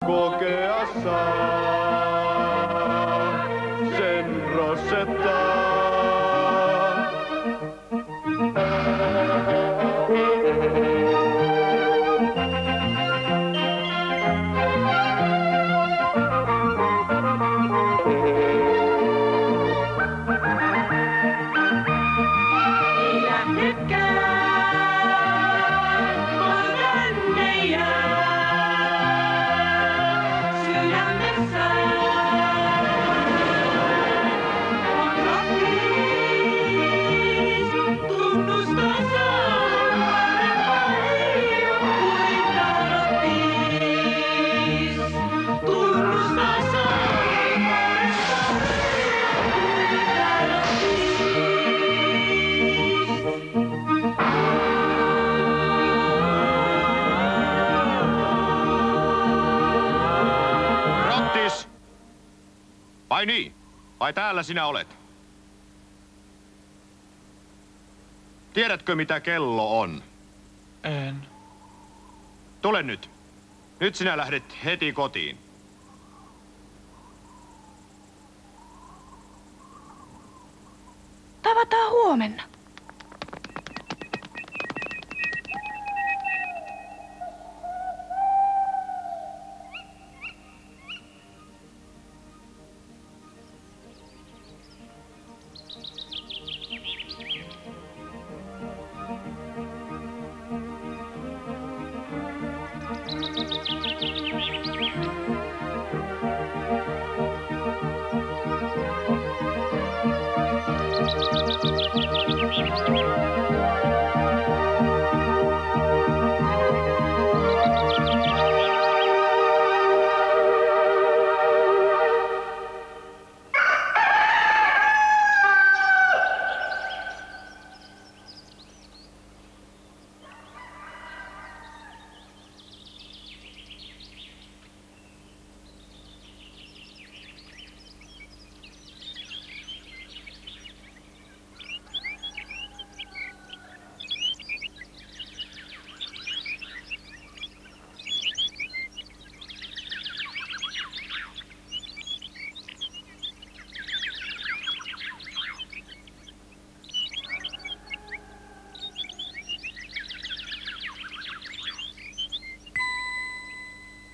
kokea saa, sen Rosetta. Ai niin? Vai täällä sinä olet? Tiedätkö, mitä kello on? En. Tule nyt. Nyt sinä lähdet heti kotiin. Tavataan huomenna.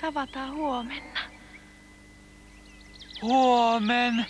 Tavataan huomenna. Huomen.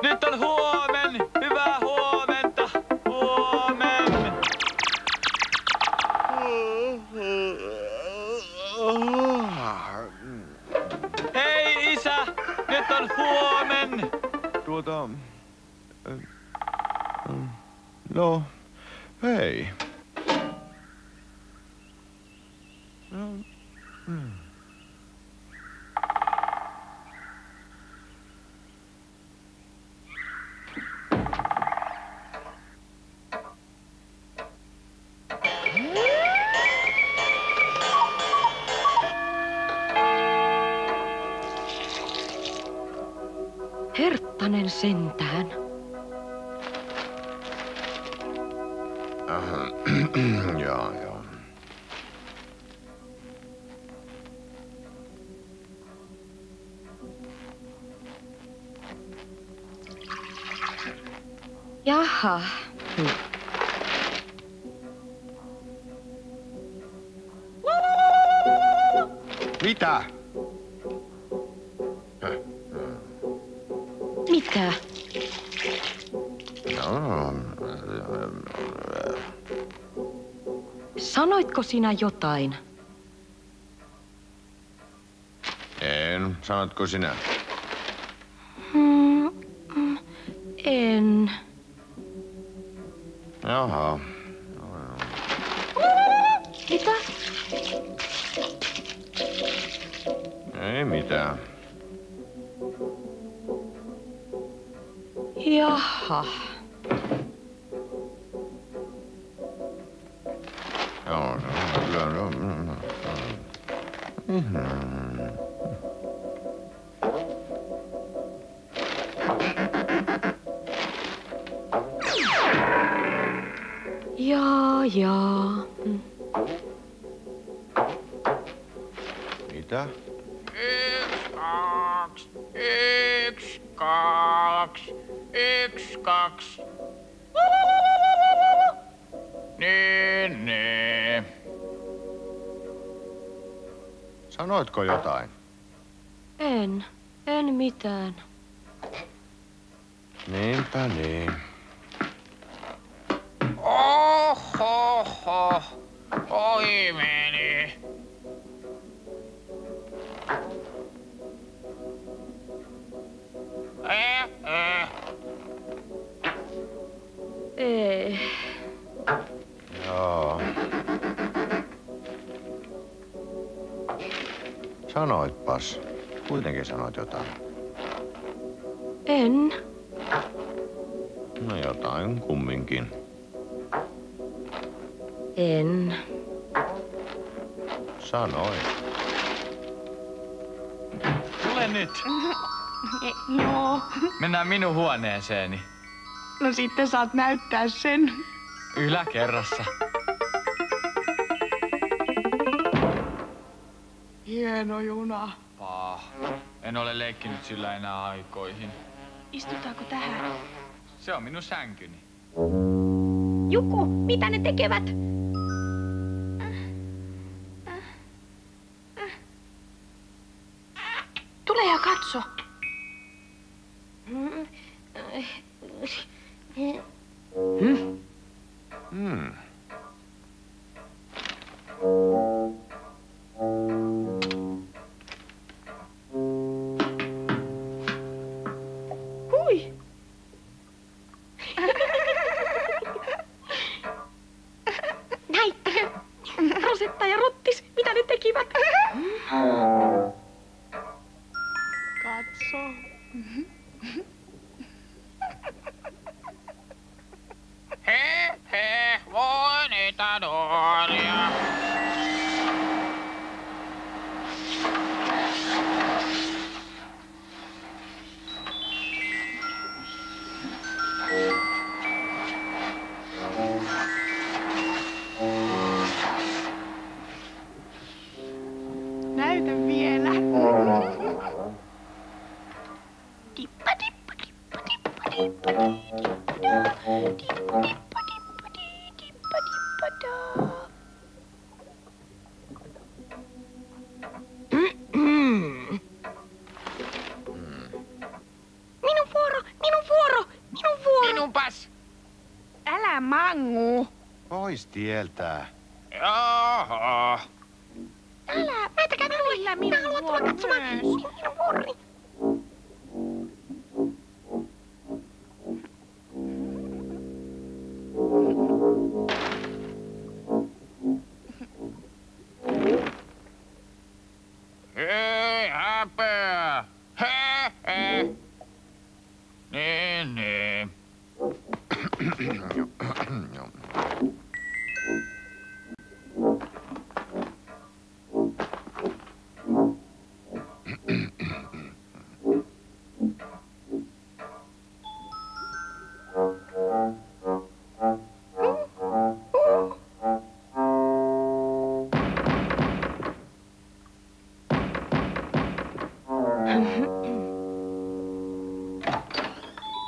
Nyt on huomen. Hyvää huomenta. Huomen. Hei isä, nyt on huomen. No, hei. Herttanen sentään. Joo. Jaha. Mitä? Mitä? No. Sanoitko sinä jotain? En. Sanotko sinä? En. Jaha. Mitä? Ei mitään. Jaha. Joo, kyllä. Jaa. Mitä? 1, 2, 1, 2, 1, 2. Niin. Sanoitko jotain? En mitään. Niinpä niin. Ohoho. Ohi meni. Ei. Joo. Sanoitpas. Kuitenkin sanoit jotain. En. No jotain kumminkin. En. Sanoin. Tule nyt. Joo. Mennään minun huoneeseeni. No sitten saat näyttää sen. Yläkerrassa. Hieno juna. En ole leikkinyt sillä enää aikoihin. Istutaanko tähän? Se on minun sänkyni. Juku, mitä ne tekevät? Tule ja katso. Hmm. Hui. Näittekö? Rosetta ja Rottis, mitä ne tekivät? Katso. Voi niitä nuoria. Näytä vielä. Dippa dippa dippa dippa dippa dippa dippa dippa dippa da. Minun vuoro, minun vuoro, minun vuoro. Minunpas. Älä mangu. Pois tieltä. Jaha. Älä, näytäkää välillä minun vuoro myös. Minun vuoroni. Ei häpeä. Niin. Joo.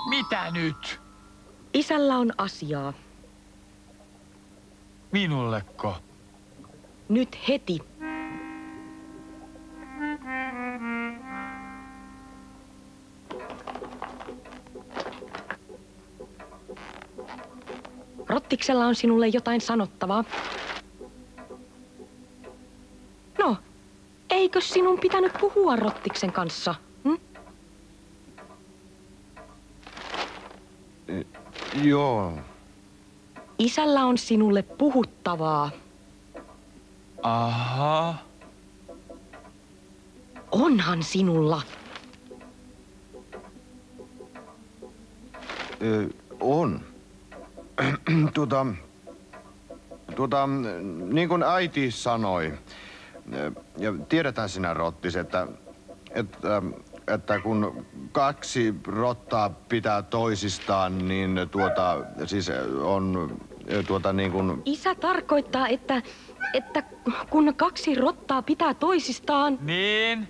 Mitä nyt? Isällä on asiaa. Minulleko? Nyt heti. Rottiksella on sinulle jotain sanottavaa. No, eikö sinun pitänyt puhua Rottiksen kanssa? Hm? Joo. Isällä on sinulle puhuttavaa. Aha. Onhan sinulla. On. Niin kuin äiti sanoi, ja tiedetään sinä, Rottis, että kun kaksi rottaa pitää toisistaan, niin siis on niin kuin... Isä tarkoittaa, että että kun kaksi rottaa pitää toisistaan, Niin?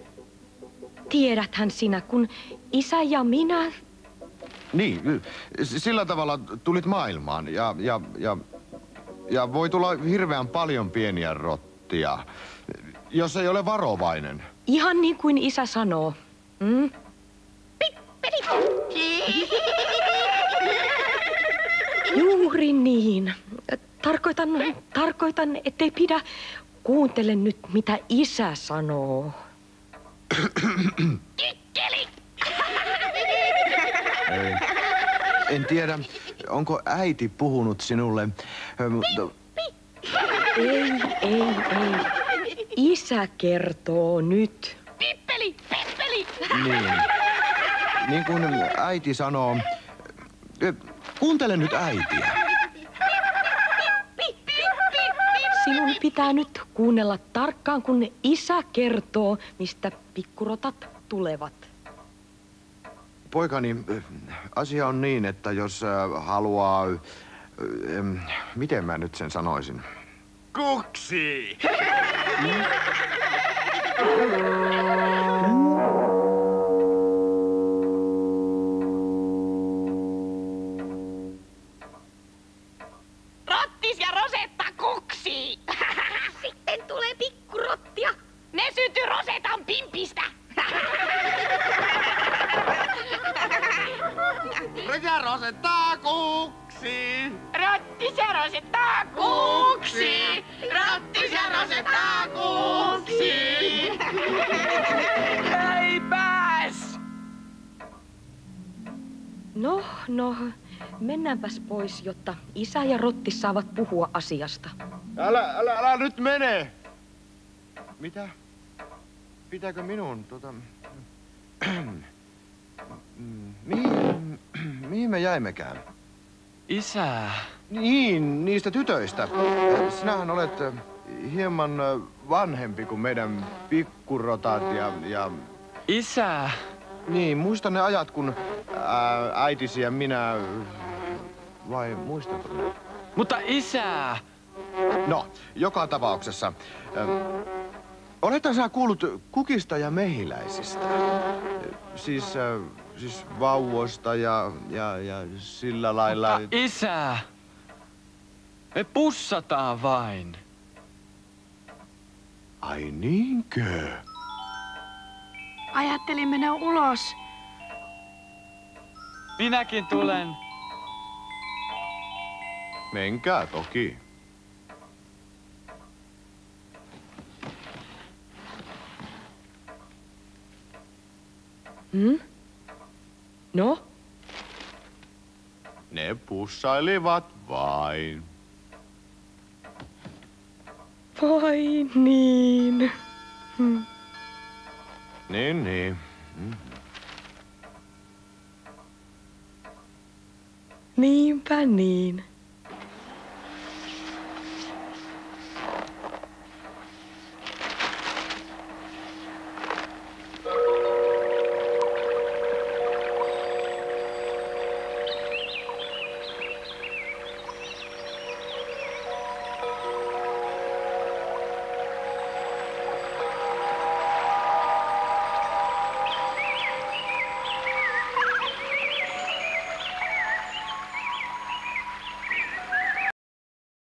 tiedäthän sinä, kun isä ja minä... Niin, sillä tavalla tulit maailmaan ja voi tulla hirveän paljon pieniä rottia, jos ei ole varovainen. Ihan niin kuin isä sanoo. Mm? Juuri niin. Tarkoitan, ettei pidä. Kuuntele nyt, mitä isä sanoo. Kikkeli! Ei. En tiedä, onko äiti puhunut sinulle, mutta... Ei. Isä kertoo nyt. Pippeli! Pippeli! Niin kuin äiti sanoo... Kuuntele nyt äitiä. Sinun pitää nyt kuunnella tarkkaan, kun isä kertoo, mistä pikkurotat tulevat. Poikani, asia on niin, että jos haluaa... Miten mä nyt sen sanoisin? Kuksi! Rottis ja Rosetta kuksii! Sitten tulee pikkurottia. Ne syntyy Rosetan pimpistä. Ja Rosetta kuksi! Rottis ja Rosetta kuksii! Rottis ja Rosetta kuksii! Ei pääs! No, mennäänpäs pois, jotta isä ja Rottis saavat puhua asiasta. Älä nyt mene! Mitä? Pitääkö minun, Mihin me jäimekään? Isä. Niin, niistä tytöistä. Sinähän olet hieman vanhempi kuin meidän pikkurotat ja... Isä. Niin, muistan ne ajat, kun äitisi ja minä... Vai muistatko ne? Mutta isä. No, joka tapauksessa. Olethan sä kuullut kukista ja mehiläisistä? Siis vauvoista ja sillä lailla... Mutta isä. Me pussataan vain. Ai niinkö? Ajattelin mennä ulos. Minäkin tulen. Menkää toki. No? Ne pussailivat vain. Vai niin. Niin. Niinpä niin.